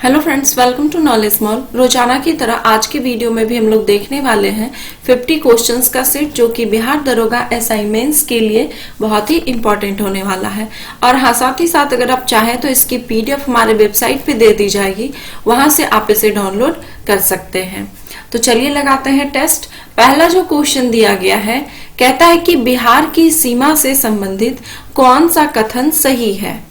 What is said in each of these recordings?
Hello friends, welcome to knowledge mall. रोजाना की तरह आज की वीडियो में भी हम लोग देखने वाले हैं 50 क्वेश्चंस का सेट, जो कि बिहार दरोगा एसआई मेंस के लिए बहुत ही इंपॉर्टेंट होने वाला है। और हाँ, साथ ही साथ अगर आप चाहें तो इसकी पीडीएफ हमारे वेबसाइट पे दे दी जाएगी, वहां से आप इसे डाउनलोड कर सकते हैं। तो चलिए लगाते हैं टेस्ट। पहला जो क्वेश्चन दिया गया है, कहता है कि बिहार की सीमा से संबंधित कौन सा कथन सही है।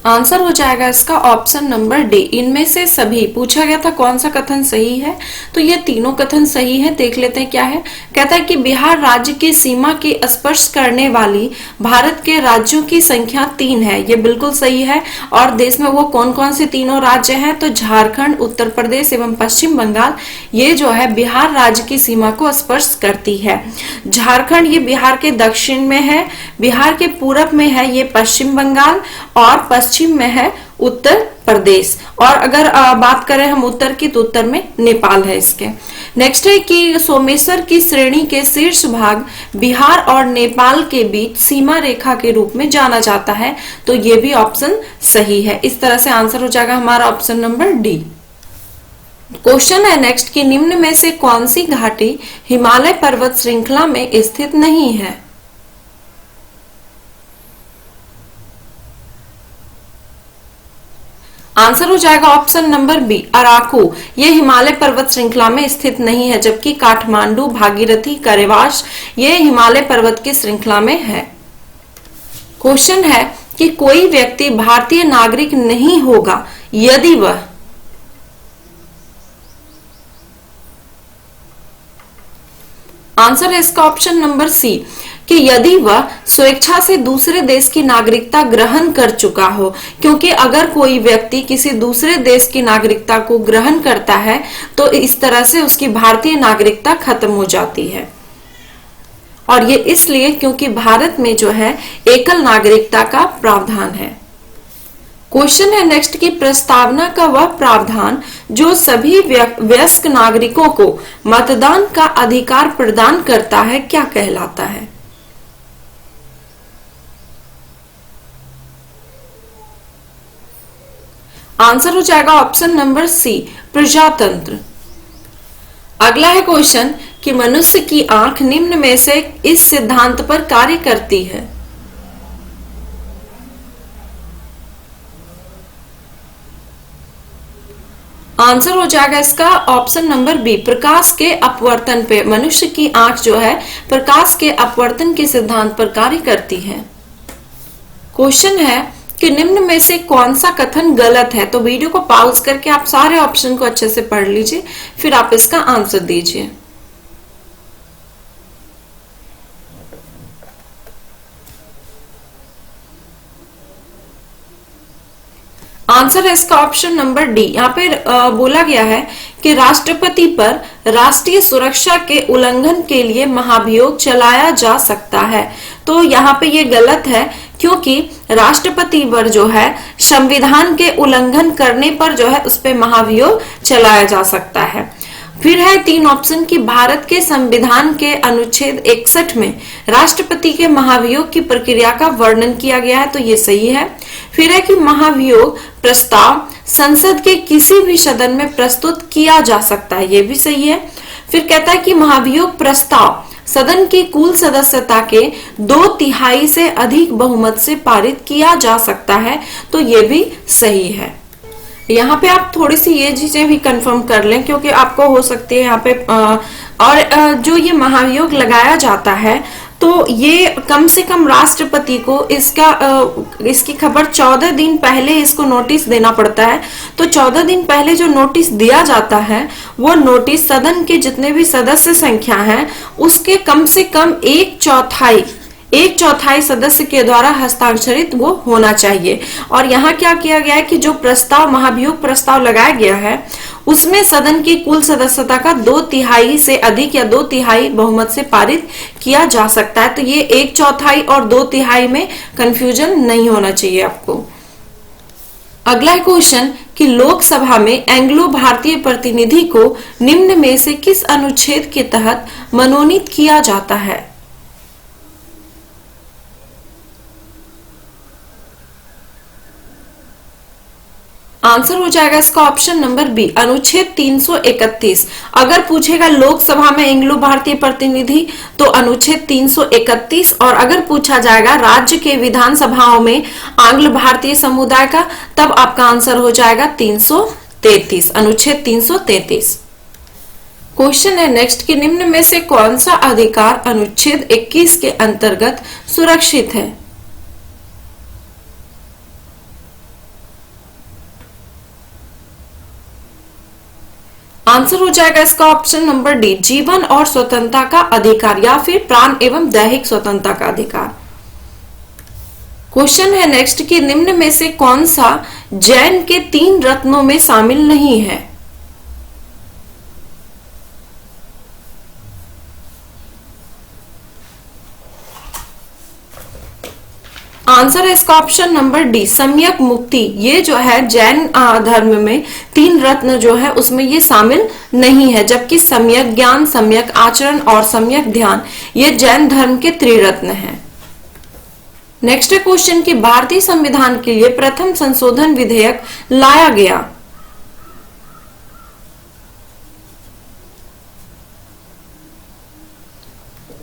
आंसर हो जाएगा इसका ऑप्शन नंबर डी, इनमें से सभी। पूछा गया था कौन सा कथन सही है, तो ये तीनों कथन सही है। देख लेते हैं क्या है। कहता है कि बिहार राज्य की सीमा के स्पर्श करने वाली भारत के राज्यों की संख्या 3 है। ये बिल्कुल सही है। और देश में वो कौन कौन से तीनों राज्य हैं, तो झारखंड, उत्तर प्रदेश एवं पश्चिम बंगाल, ये जो है बिहार राज्य की सीमा को स्पर्श करती है। झारखंड ये बिहार के दक्षिण में है, बिहार के पूरब में है ये पश्चिम बंगाल, और पश्चिम में है उत्तर प्रदेश। और अगर बात करें हम उत्तर की, तो उत्तर में नेपाल है इसके। नेक्स्ट है कि सोमेश्वर की श्रेणी के शीर्ष भाग बिहार और नेपाल के बीच सीमा रेखा के रूप में जाना जाता है। तो ये भी ऑप्शन सही है। इस तरह से आंसर हो जाएगा हमारा ऑप्शन नंबर डी। क्वेश्चन है नेक्स्ट कि निम्न में से कौन सी घाटी हिमालय पर्वत श्रृंखला में स्थित नहीं है। आंसर हो जाएगा ऑप्शन नंबर बी, अराकू। ये हिमालय पर्वत श्रृंखला में स्थित नहीं है, जबकि काठमांडू, भागीरथी, करेवाश ये हिमालय पर्वत की श्रृंखला में है। क्वेश्चन है कि कोई व्यक्ति भारतीय नागरिक नहीं होगा यदि वह आंसर है इसका ऑप्शन नंबर सी, कि यदि वह स्वेच्छा से दूसरे देश की नागरिकता ग्रहण कर चुका हो। क्योंकि अगर कोई व्यक्ति किसी दूसरे देश की नागरिकता को ग्रहण करता है तो इस तरह से उसकी भारतीय नागरिकता खत्म हो जाती है। और ये इसलिए क्योंकि भारत में जो है एकल नागरिकता का प्रावधान है। क्वेश्चन है नेक्स्ट की प्रस्तावना का वह प्रावधान जो सभी वयस्क नागरिकों को मतदान का अधिकार प्रदान करता है, क्या कहलाता है। आंसर हो जाएगा ऑप्शन नंबर सी, प्रजातंत्र। अगला है क्वेश्चन कि मनुष्य की आंख निम्न में से इस सिद्धांत पर कार्य करती है। आंसर हो जाएगा इसका ऑप्शन नंबर बी, प्रकाश के अपवर्तन पे। मनुष्य की आंख जो है प्रकाश के अपवर्तन के सिद्धांत पर कार्य करती है। क्वेश्चन है कि निम्न में से कौन सा कथन गलत है। तो वीडियो को पॉज करके आप सारे ऑप्शन को अच्छे से पढ़ लीजिए, फिर आप इसका आंसर दीजिए। आंसर है इसका ऑप्शन नंबर डी। यहाँ पे बोला गया है कि राष्ट्रपति पर राष्ट्रीय सुरक्षा के उल्लंघन के लिए महाभियोग चलाया जा सकता है। तो यहाँ पे ये गलत है, क्योंकि राष्ट्रपति पर जो है संविधान के उल्लंघन करने पर जो है उस पर महाभियोग चलाया जा सकता है। फिर है 3 ऑप्शन की भारत के संविधान के अनुच्छेद 61 में राष्ट्रपति के महाभियोग की प्रक्रिया का वर्णन किया गया है। तो ये सही है। फिर है कि महाभियोग प्रस्ताव संसद के किसी भी सदन में प्रस्तुत किया जा सकता है। ये भी सही है। फिर कहता है कि महाभियोग प्रस्ताव सदन की कुल सदस्यता के 2/3 से अधिक बहुमत से पारित किया जा सकता है। तो ये भी सही है। यहाँ पे आप थोड़ी सी ये चीजें भी कंफर्म कर लें, क्योंकि आपको हो सकती है यहाँ पे और जो ये महाभियोग लगाया जाता है, तो ये कम से कम राष्ट्रपति को इसकी खबर 14 दिन पहले इसको नोटिस देना पड़ता है। तो 14 दिन पहले जो नोटिस दिया जाता है, वो नोटिस सदन के जितने भी सदस्य संख्या है उसके कम से कम एक चौथाई सदस्य के द्वारा हस्ताक्षरित वो होना चाहिए। और यहाँ क्या किया गया है कि जो प्रस्ताव महाभियोग प्रस्ताव लगाया गया है, उसमें सदन की कुल सदस्यता का 2/3 से अधिक या 2/3 बहुमत से पारित किया जा सकता है। तो ये 1/4 और 2/3 में कंफ्यूजन नहीं होना चाहिए आपको। अगला क्वेश्चन कि लोकसभा में एंग्लो भारतीय प्रतिनिधि को निम्न में से किस अनुच्छेद के तहत मनोनीत किया जाता है? आंसर हो जाएगा इसका ऑप्शन नंबर बी, अनुच्छेद 331। अगर पूछेगा लोकसभा में एंग्लो भारतीय प्रतिनिधि तो अनुच्छेद 331, और अगर पूछा जाएगा राज्य के विधानसभाओं में आंग्ल भारतीय समुदाय का, तब आपका आंसर हो जाएगा 333, अनुच्छेद 333। क्वेश्चन है नेक्स्ट कि निम्न में से कौन सा अधिकार अनुच्छेद 21 के अंतर्गत सुरक्षित है? आंसर हो जाएगा इसका ऑप्शन नंबर डी, जीवन और स्वतंत्रता का अधिकार, या फिर प्राण एवं दैहिक स्वतंत्रता का अधिकार। क्वेश्चन है नेक्स्ट कि निम्न में से कौन सा जैन के 3 रत्नों में शामिल नहीं है? आंसर है इसका ऑप्शन नंबर डी, सम्यक मुक्ति। ये जो है जैन धर्म में 3 रत्न जो है उसमें ये शामिल नहीं है, जबकि सम्यक ज्ञान, सम्यक आचरण और सम्यक ध्यान ये जैन धर्म के त्रिरत्न हैं। नेक्स्ट है क्वेश्चन कि भारतीय संविधान के लिए प्रथम संशोधन विधेयक लाया गया।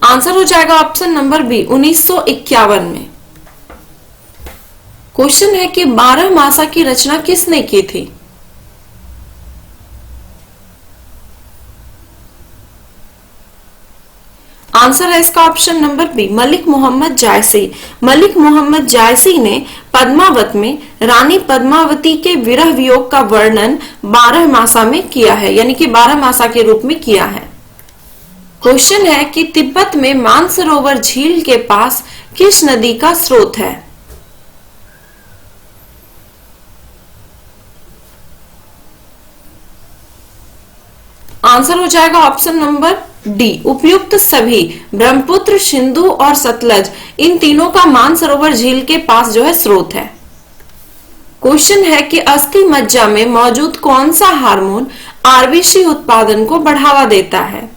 आंसर हो जाएगा ऑप्शन नंबर बी, 1951 में। क्वेश्चन है कि 12 मासा की रचना किसने की थी? आंसर है इसका option number B, Malik Mohammad Jayasi. Malik Mohammad Jayasi ने पद्मावत में रानी पद्मावती के विरह वियोग का वर्णन 12 मासा में किया है, यानी कि 12 मासा के रूप में किया है। क्वेश्चन है कि तिब्बत में मानसरोवर झील के पास किस नदी का स्रोत है? आंसर हो जाएगा ऑप्शन नंबर डी, उपयुक्त सभी। ब्रह्मपुत्र, सिंधु और सतलज इन तीनों का मानसरोवर झील के पास जो है स्रोत है। क्वेश्चन है कि अस्थि मज्जा में मौजूद कौन सा हार्मोन आरबीसी उत्पादन को बढ़ावा देता है?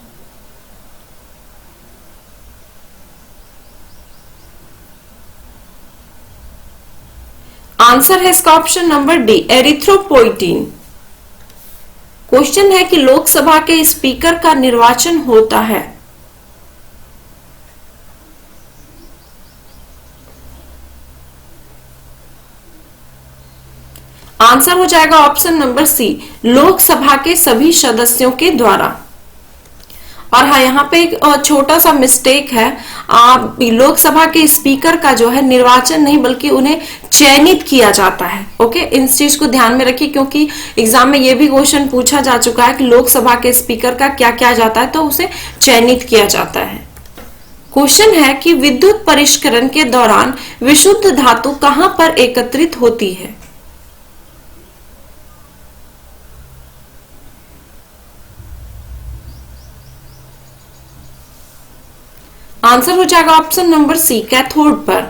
आंसर है इसका option number D, erythropoietin. Question है कि लोकसभा के स्पीकर का निर्वाचन होता है। आंसर हो जाएगा ऑप्शन नंबर सी, लोकसभा के सभी सदस्यों के द्वारा। और हाँ, यहाँ पे एक छोटा सा मिस्टेक है, लोकसभा के स्पीकर का जो है निर्वाचन नहीं बल्कि उन्हें चयनित किया जाता है। ओके, इस चीज को ध्यान में रखिए, क्योंकि एग्जाम में ये भी क्वेश्चन पूछा जा चुका है कि लोकसभा के स्पीकर का क्या किया जाता है, तो उसे चयनित किया जाता है। क्वेश्चन है कि विद्युत परिष्करण के दौरान विशुद्ध धातु कहां पर एकत्रित होती है? आंसर हो जाएगा ऑप्शन नंबर सी, कैथोड पर।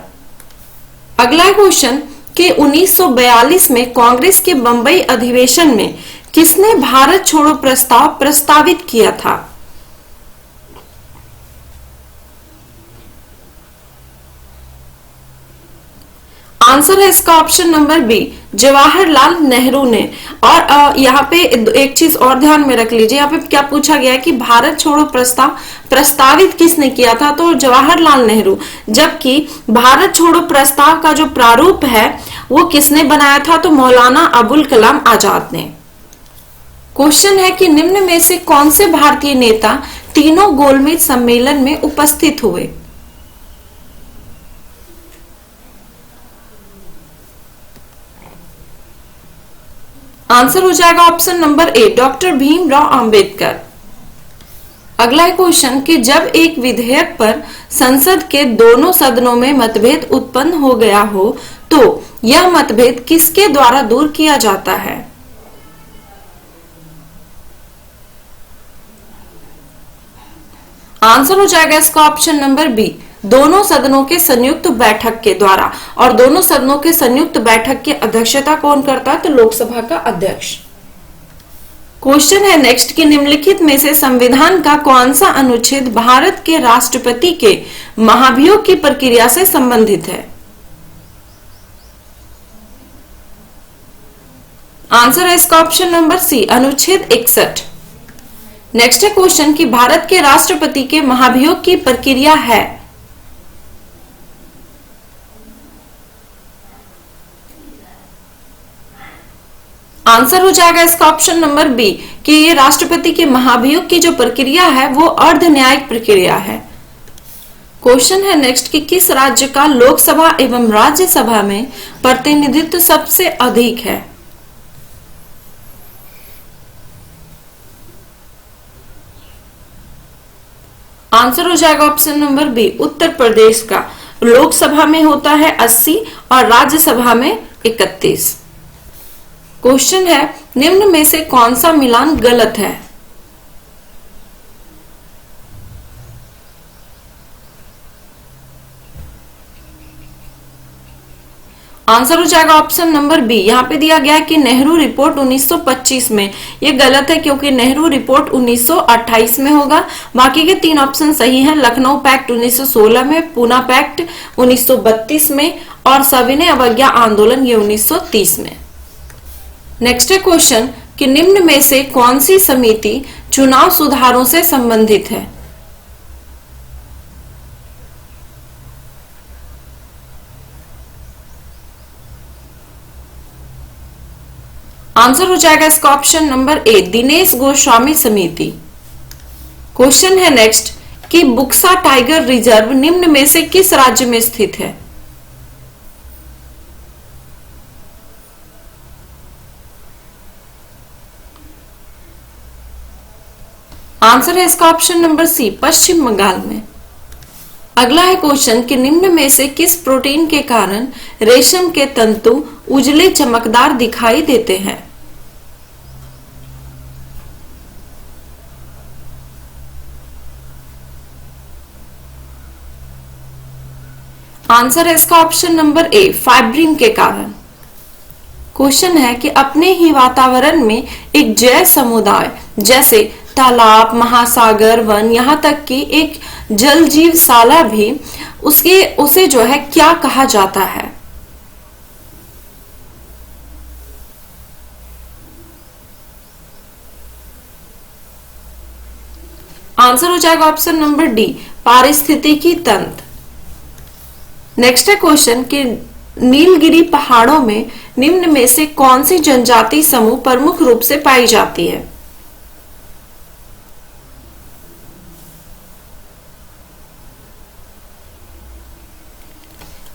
अगला क्वेश्चन कि 1942 में कांग्रेस के बंबई अधिवेशन में किसने भारत छोड़ो प्रस्ताव प्रस्तावित किया था? आंसर है इसका option number B, Jawaharlal Nehru ने। और यहाँ पे एक चीज और ध्यान में रख लीजिए, यहाँ पे क्या पूछा गया है कि भारत छोड़ो प्रस्ताव प्रस्तावित किसने किया था, तो जवाहरलाल नेहरू। जबकि भारत छोड़ो प्रस्ताव का जो प्रारूप है वो किसने बनाया था, तो मौलाना अबुल कलाम आजाद ने। क्वेश्चन है कि निम्न में से कौन से भारतीय नेता तीनों गोलमेज सम्मेलन में उपस्थित हुए? आंसर हो जाएगा option number A, doctor Bhimrao Ambedkar. अगला क्वेश्चन कि जब एक विधेयक पर संसद के दोनों सदनों में मतभेद उत्पन्न हो गया हो तो यह मतभेद किसके द्वारा दूर किया जाता है? आंसर हो जाएगा इसका ऑप्शन नंबर बी, दोनों सदनों के संयुक्त बैठक के द्वारा। और दोनों सदनों के संयुक्त बैठक की अध्यक्षता कौन करता है? तो लोकसभा का अध्यक्ष। क्वेश्चन है नेक्स्ट कि निम्नलिखित में से संविधान का कौन सा अनुच्छेद भारत के राष्ट्रपति के महाभियोग की प्रक्रिया से संबंधित है? आंसर है इसका ऑप्शन नंबर सी, अनुच्छेद 61। नेक्स्ट है क्वेश्चन कि भारत के राष्ट्रपति के महाभियोग की प्रक्रिया है। आंसर हो जाएगा इसका ऑप्शन नंबर बी कि ये राष्ट्रपति के महाभियोग की जो प्रक्रिया है वो अर्ध न्यायिक प्रक्रिया है। क्वेश्चन है नेक्स्ट कि किस राज्य का लोकसभा एवं राज्यसभा में प्रतिनिधित्व सबसे अधिक है? आंसर हो जाएगा option number B, Uttar Pradesh का। लोकसभा में होता है 80 और राज्यसभा में 31। क्वेश्चन है निम्न में से कौन सा मिलान गलत है? आंसर हो जाएगा ऑप्शन नंबर बी। यहां पे दिया गया है कि नेहरू रिपोर्ट 1925 में। ये गलत है क्योंकि नेहरू रिपोर्ट 1928 में होगा। बाकी के 3 ऑप्शन सही हैं। लखनऊ पैक्ट 1916 में, पूना पैक्ट 1932 में और सविनय अवज्ञा आंदोलन ये 1930 में। नेक्स्ट है क्वेश्चन कि निम्न में से कौन सी समिति चुनाव सुधारों से संबंधित है? आंसर हो जाएगा इसका option number A, Dinesh Goswami समिति। क्वेश्चन है नेक्स्ट कि बुक्सा टाइगर रिजर्व निम्न में से किस राज्य में स्थित है? आंसर है इसका ऑप्शन नंबर सी, पश्चिम बंगाल में। अगला है क्वेश्चन कि निम्न में से किस प्रोटीन के कारण रेशम के तंतु उजले चमकदार दिखाई देते हैं? आंसर है इसका ऑप्शन नंबर ए, फाइब्रिन के कारण। क्वेश्चन है कि अपने ही वातावरण में एक जैव समुदाय जैसे तालाब, महासागर, वन, यहां तक कि एक जल जीवशाला भी उसे जो है क्या कहा जाता है? आंसर हो जाएगा ऑप्शन नंबर डी, पारिस्थितिकी तंत्र। नेक्स्ट है क्वेश्चन कि नीलगिरी पहाड़ों में निम्न में से कौन सी जनजाति समूह प्रमुख रूप से पाई जाती है?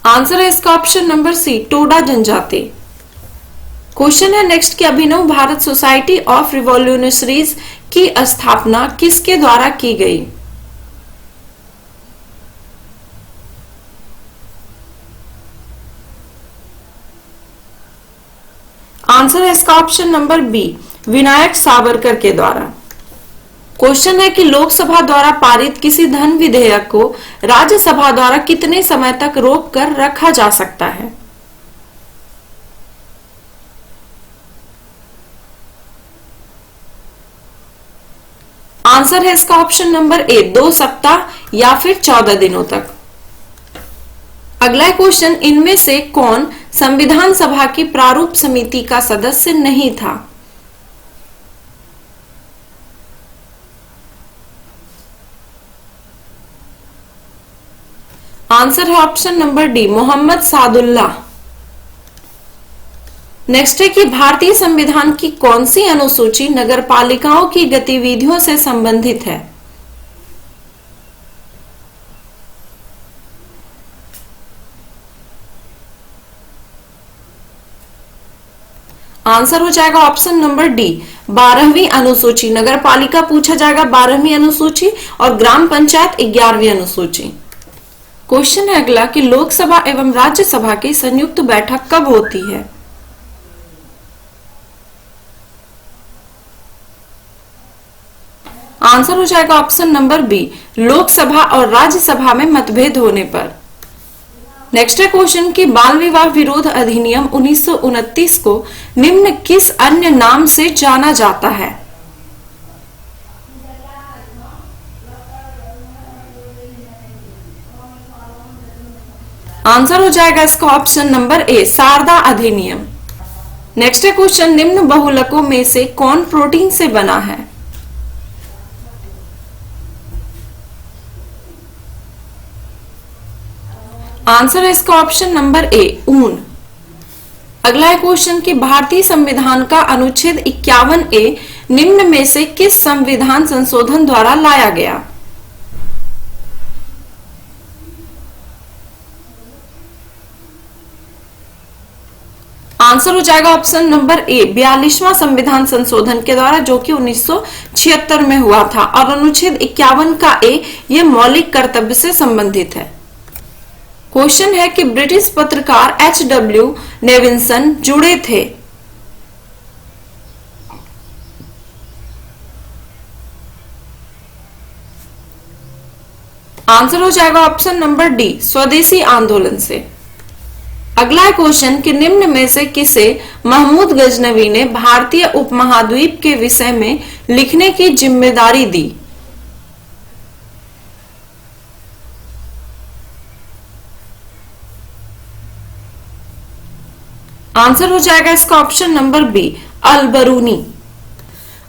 आंसर है इसका ऑप्शन नंबर सी, टोडा जनजाति। क्वेश्चन है नेक्स्ट कि Abhinav Bharat society of revolutionaries की स्थापना किसके द्वारा की गई? आंसर है इसका option number B, Vinayak Savarkar के द्वारा। क्वेश्चन है कि लोकसभा द्वारा पारित किसी धन विधेयक को राज्यसभा द्वारा कितने समय तक रोक कर रखा जा सकता है? आंसर है इसका ऑप्शन नंबर ए, 2 सप्ताह या फिर 14 दिनों तक। अगला क्वेश्चन, इनमें से कौन संविधान सभा की प्रारूप समिति का सदस्य नहीं था? आंसर है option number D, Mohammad Saadullah. Next है कि भारतीय संविधान की कौन सी अनुसूची नगरपालिकाओं की गतिविधियों से संबंधित है? आंसर हो जाएगा ऑप्शन नंबर डी, 12वीं अनुसूची। नगरपालिका पूछा जाएगा 12वीं अनुसूची और ग्राम पंचायत 11वीं अनुसूची। क्वेश्चन है अगला कि लोकसभा एवं राज्यसभा की संयुक्त बैठक कब होती है? आंसर हो जाएगा ऑप्शन नंबर बी, लोकसभा और राज्यसभा में मतभेद होने पर। नेक्स्ट है क्वेश्चन कि बाल विवाह विरोध अधिनियम 1929 को निम्न किस अन्य नाम से जाना जाता है? आंसर हो जाएगा इसका ऑप्शन नंबर ए, शारदा अधिनियम। नेक्स्ट है क्वेश्चन, निम्न बहुलकों में से कौन प्रोटीन से बना है? आंसर है इसका ऑप्शन नंबर ए, ऊन। अगला है क्वेश्चन कि भारतीय संविधान का अनुच्छेद 51A निम्न में से किस संविधान संशोधन द्वारा लाया गया? आंसर हो जाएगा ऑप्शन नंबर ए, 42वां संविधान संशोधन के द्वारा, जो कि 1976 में हुआ था। और अनुच्छेद 51 का ए यह मौलिक कर्तव्य से संबंधित है। क्वेश्चन है कि ब्रिटिश पत्रकार H.W. नेविंसन जुड़े थे। आंसर हो जाएगा ऑप्शन नंबर डी, स्वदेशी आंदोलन से। अगला है क्वेश्चन कि निम्न में से किसे महमूद गजनवी ने भारतीय उपमहाद्वीप के विषय में लिखने की जिम्मेदारी दी? आंसर हो जाएगा इसका option number B, Alberuni.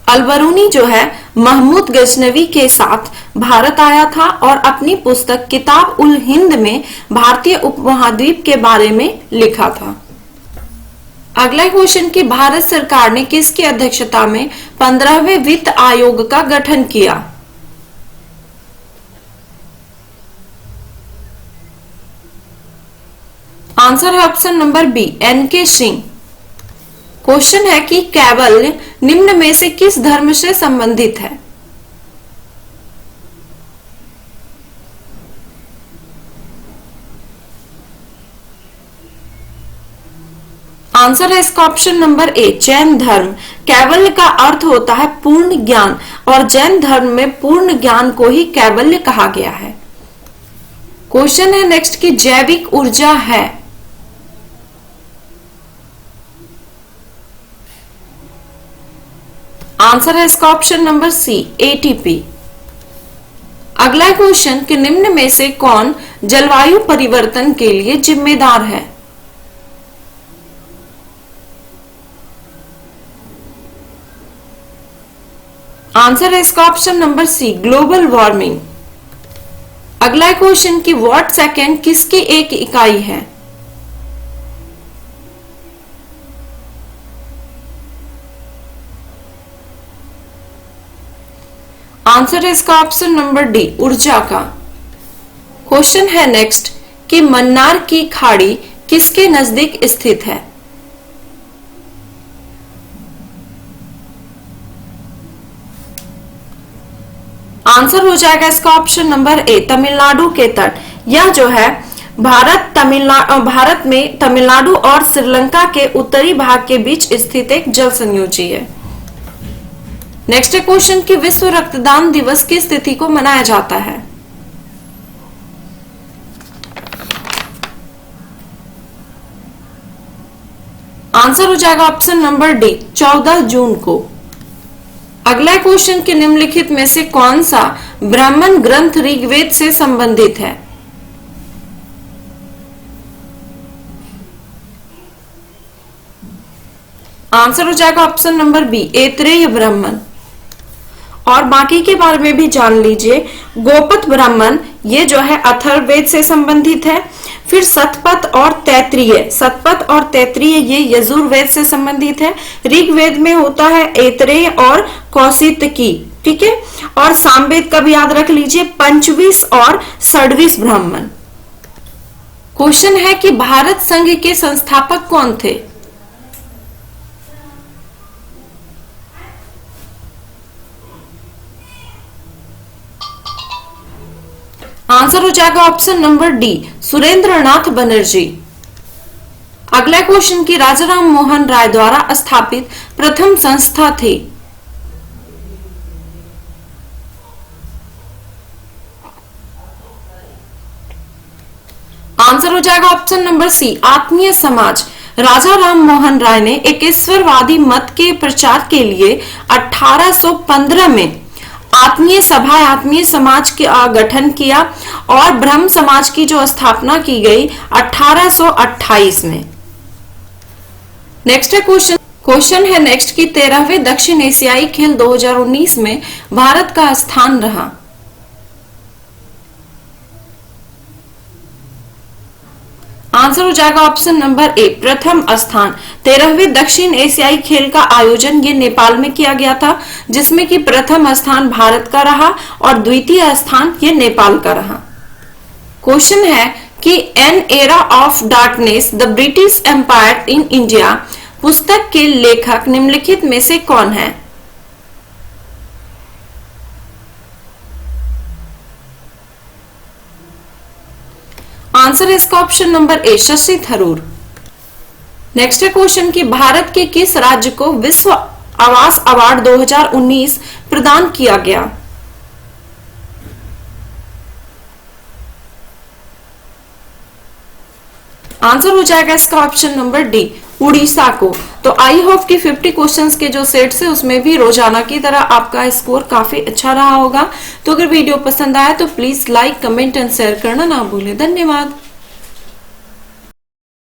Alberuni जो है महमूद गजनवी के साथ भारत आया था और अपनी पुस्तक किताब उल हिंद में भारतीय उपमहाद्वीप के बारे में लिखा था। अगला क्वेश्चन कि भारत सरकार ने किसकी अध्यक्षता में 15वें वित्त आयोग का गठन किया? आंसर है option number B, N.K. Singh. Question है कि कैवल्य निम्न में से किस धर्म से संबंधित है? आंसर है इसका ऑप्शन नंबर ए, जैन धर्म। कैवल्य का अर्थ होता है पूर्ण ज्ञान और जैन धर्म में पूर्ण ज्ञान को ही कैवल्य कहा गया है। क्वेश्चन है नेक्स्ट कि जैविक ऊर्जा है। आंसर है इसका ऑप्शन नंबर सी, ATP। अगला क्वेश्चन कि निम्न में से कौन जलवायु परिवर्तन के लिए जिम्मेदार है? आंसर है इसका option number C, global warming. अगला क्वेश्चन कि वॉट सेकेंड किसकी एक इकाई है? आंसर है इसका ऑप्शन नंबर डी, ऊर्जा का। क्वेश्चन है नेक्स्ट कि मन्नार की खाड़ी किसके नजदीक स्थित है? आंसर हो जाएगा इसका ऑप्शन नंबर ए, तमिलनाडु के तट। यह जो है भारत में तमिलनाडु और श्रीलंका के उत्तरी भाग के बीच स्थित एक जल संयोजी है। नेक्स्ट क्वेश्चन कि विश्व रक्तदान दिवस किस तिथि को मनाया जाता है? आंसर हो जाएगा ऑप्शन नंबर डी, 14 जून को। अगला क्वेश्चन कि निम्नलिखित में से कौन सा ब्राह्मण ग्रंथ ऋग्वेद से संबंधित है? आंसर हो जाएगा ऑप्शन नंबर बी, ऐतरेय ब्राह्मण। और बाकी के बारे में भी जान लीजिए। गोपथ ब्राह्मण ये जो है अथर्ववेद से संबंधित है। फिर सतपथ और तैत्रीय ये यजुर्वेद से संबंधित है। ऋग्वेद में होता है ऐतरेय और कौशितकी, ठीक है। और सामवेद का भी याद रख लीजिए, पंचविश और षड्विश ब्राह्मण। क्वेश्चन है कि भारत संघ के संस्थापक कौन थे? आंसर हो जाएगा option number D, Surendranath Banerjee. अगला क्वेश्चन की राजा राम मोहन राय द्वारा स्थापित प्रथम संस्था थी। आंसर हो जाएगा ऑप्शन नंबर सी, आत्मीय समाज। राजा राम मोहन राय ने एकेश्वरवादी मत के प्रचार के लिए 1815 में आत्मीय सभा, आत्मीय समाज का गठन किया और ब्रह्म समाज की जो स्थापना की गई 1828 में। नेक्स्ट है क्वेश्चन है नेक्स्ट की 13वें दक्षिण एशियाई खेल 2019 में भारत का स्थान रहा। आंसर हो जाएगा ऑप्शन नंबर ए, प्रथम स्थान। 13वें दक्षिण एशियाई खेल का आयोजन ये नेपाल में किया गया था, जिसमें कि प्रथम स्थान भारत का रहा और द्वितीय स्थान ये नेपाल का रहा। क्वेश्चन है कि an era of darkness the British empire in India पुस्तक के लेखक निम्नलिखित में से कौन है? आंसर है इसका option number A, Shashi Tharoor. Next है क्वेश्चन कि भारत के किस राज्य को विश्व आवास अवार्ड 2019 प्रदान किया गया? आंसर हो जाएगा इसका ऑप्शन नंबर डी, उड़ीसा को। तो आई होप कि 50 क्वेश्चंस के जो सेट्स है उसमें भी रोजाना की तरह आपका स्कोर काफी अच्छा रहा होगा। तो अगर वीडियो पसंद आया तो please like, comment and share करना ना भूलें। धन्यवाद।